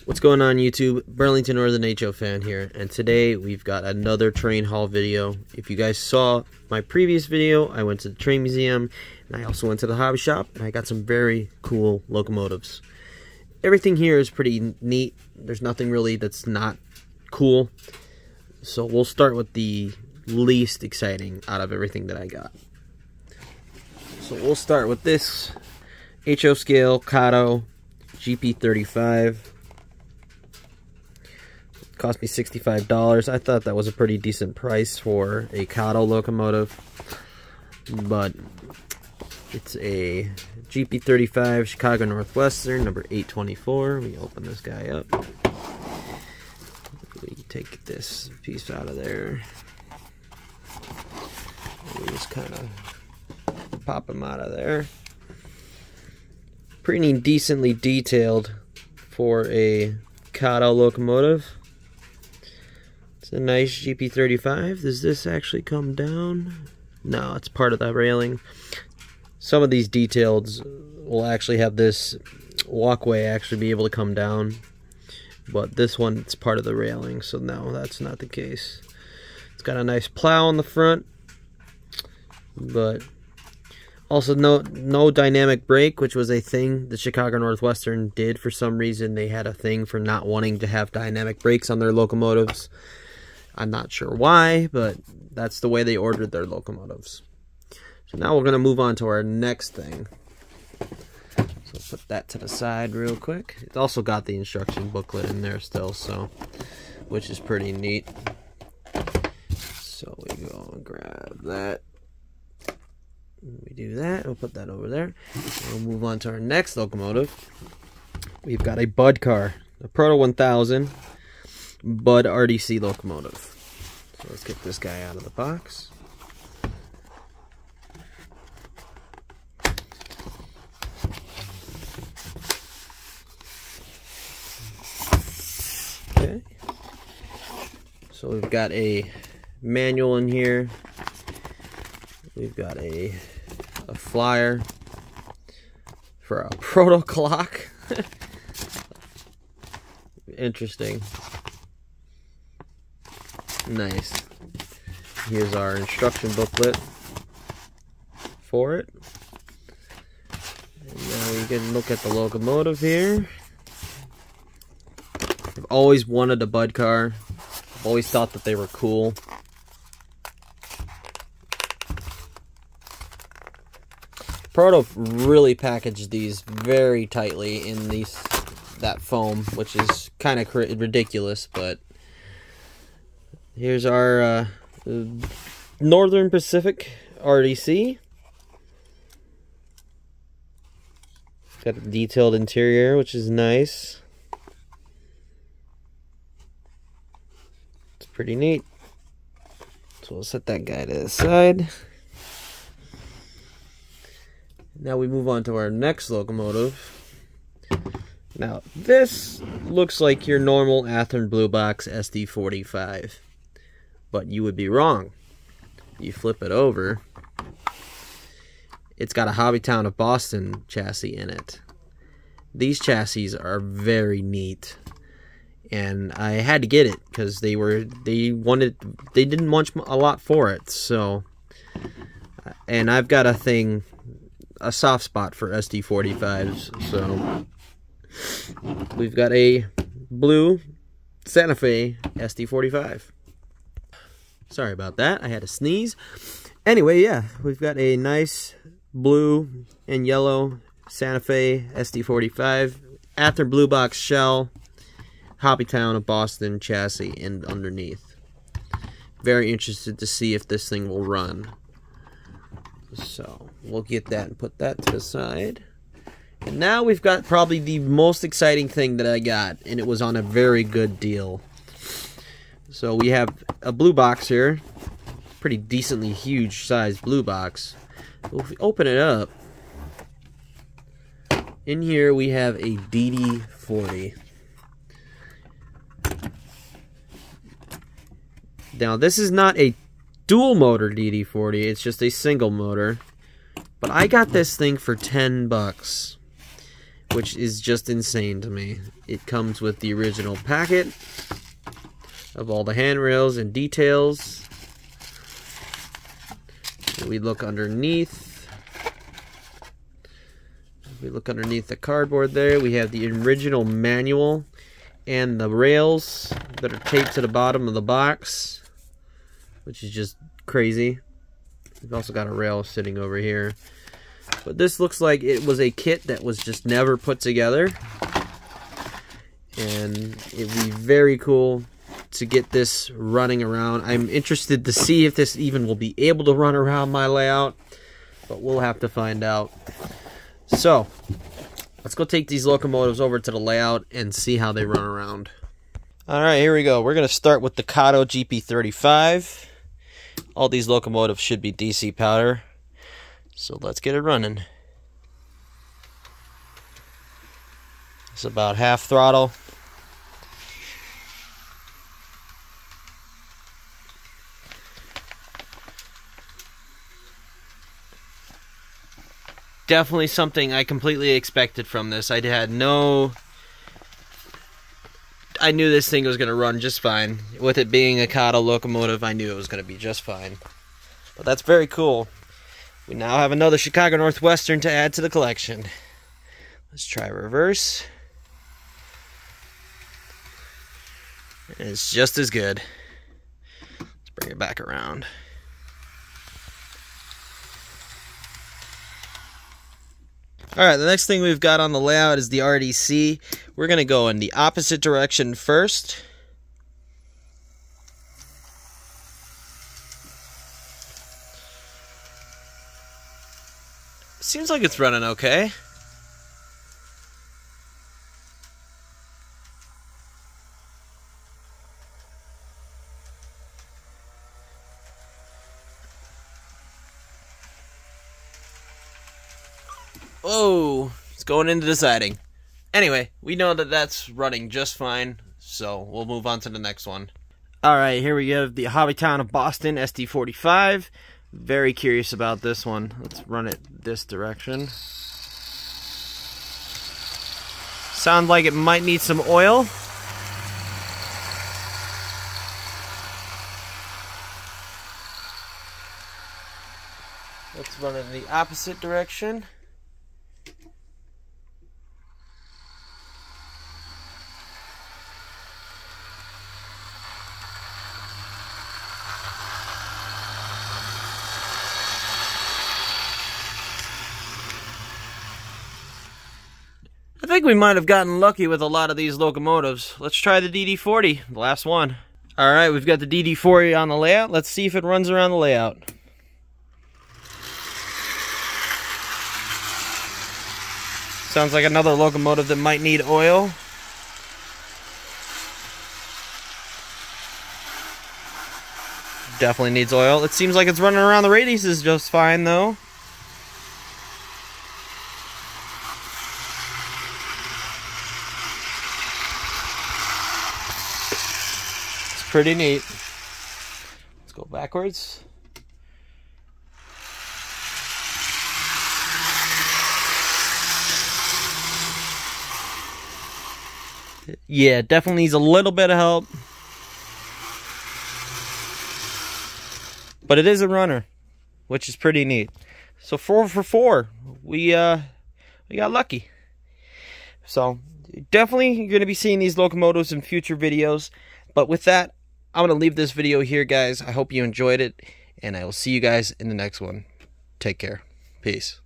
What's going on YouTube? Burlington Northern HO fan here, and today we've got another train haul video. If you guys saw my previous video, I went to the train museum, and I also went to the hobby shop, and I got some very cool locomotives. Everything here is pretty neat. There's nothing really that's not cool. So we'll start with the least exciting out of everything that I got. So we'll start with this HO scale Kato GP35. Cost me $65. I thought that was a pretty decent price for a Kato locomotive, but it's a GP35 Chicago Northwestern number 824. We open this guy up. We take this piece out of there. We just kind of pop him out of there. Pretty decently detailed for a Kato locomotive. It's a nice GP35. Does this actually come down? No, it's part of the railing. Some of these details will actually have this walkway actually be able to come down, but this one, it's part of the railing, so no, that's not the case. It's got a nice plow on the front, but also no dynamic brake, which was a thing the Chicago Northwestern did for some reason. They had a thing for not wanting to have dynamic brakes on their locomotives. I'm not sure why, but that's the way they ordered their locomotives. So now we're going to move on to our next thing. So put that to the side real quick. It's also got the instruction booklet in there still, so which is pretty neat. So we go and grab that. We do that. We'll put that over there. We'll move on to our next locomotive. We've got a Bud car, a Proto 1000 Bud RDC locomotive. So let's get this guy out of the box. Okay. So we've got a manual in here. We've got a flyer for a proto clock. Interesting. Nice. Here's our instruction booklet for it. And now we can look at the locomotive here. I've always wanted a Bud car. I've always thought that they were cool. Proto really packaged these very tightly in that foam, which is kind of ridiculous, but here's our Northern Pacific RDC. Got a detailed interior, which is nice. It's pretty neat. So we'll set that guy to the side. Now we move on to our next locomotive. Now this looks like your normal Athearn Blue Box SD45, but you would be wrong. You flip it over, it's got a Hobbytown of Boston chassis in it. These chassis are very neat, and I had to get it because they didn't want a lot for it. So, and I've got a soft spot for SD45s, so we've got a blue Santa Fe SD45. Sorry about that, I had to sneeze. Anyway, yeah, we've got a nice blue and yellow Santa Fe SD45, Athearn Blue Box shell, Hobbytown of Boston chassis and underneath. Very interested to see if this thing will run. So we'll get that and put that to the side. And now we've got probably the most exciting thing that I got, and it was on a very good deal. So we have a blue box here, pretty decently huge size blue box. So if we open it up, in here we have a DD40. Now this is not a dual motor DD40, it's just a single motor. But I got this thing for $10. which is just insane to me. It comes with the original packet of all the handrails and details. We look underneath. We look underneath the cardboard there. We have the original manual and the rails that are taped to the bottom of the box, which is just crazy. We've also got a rail sitting over here. But this looks like it was a kit that was just never put together. And it'd be very cool to get this running around. I'm interested to see if this even will be able to run around my layout, but we'll have to find out. So let's go take these locomotives over to the layout and see how they run around. Alright, here we go. We're going to start with the Kato GP35. All these locomotives should be DC powder, so let's get it running. It's about half throttle. Definitely something I completely expected from this. I knew this thing was going to run just fine. With it being a Kato locomotive, I knew it was going to be just fine. But that's very cool. We now have another Chicago Northwestern to add to the collection. Let's try reverse. It's just as good. Let's bring it back around. Alright, the next thing we've got on the layout is the RDC. We're going to go in the opposite direction first. Seems like it's running okay. Oh, it's going into the siding. Anyway, we know that that's running just fine, so we'll move on to the next one. Alright, here we have the Hobbytown of Boston SD45. Very curious about this one. Let's run it this direction. Sounds like it might need some oil. Let's run it in the opposite direction. I think we might have gotten lucky with a lot of these locomotives. Let's try the DD40, the last one. Alright, we've got the DD40 on the layout. Let's see if it runs around the layout. Sounds like another locomotive that might need oil. Definitely needs oil. It seems like it's running around the radiuses just fine, though. Pretty neat. Let's go backwards. Yeah, definitely needs a little bit of help. But it is a runner, which is pretty neat. So 4 for 4. We got lucky. So definitely you're going to be seeing these locomotives in future videos. But with that, I'm going to leave this video here, guys. I hope you enjoyed it, and I will see you guys in the next one. Take care. Peace.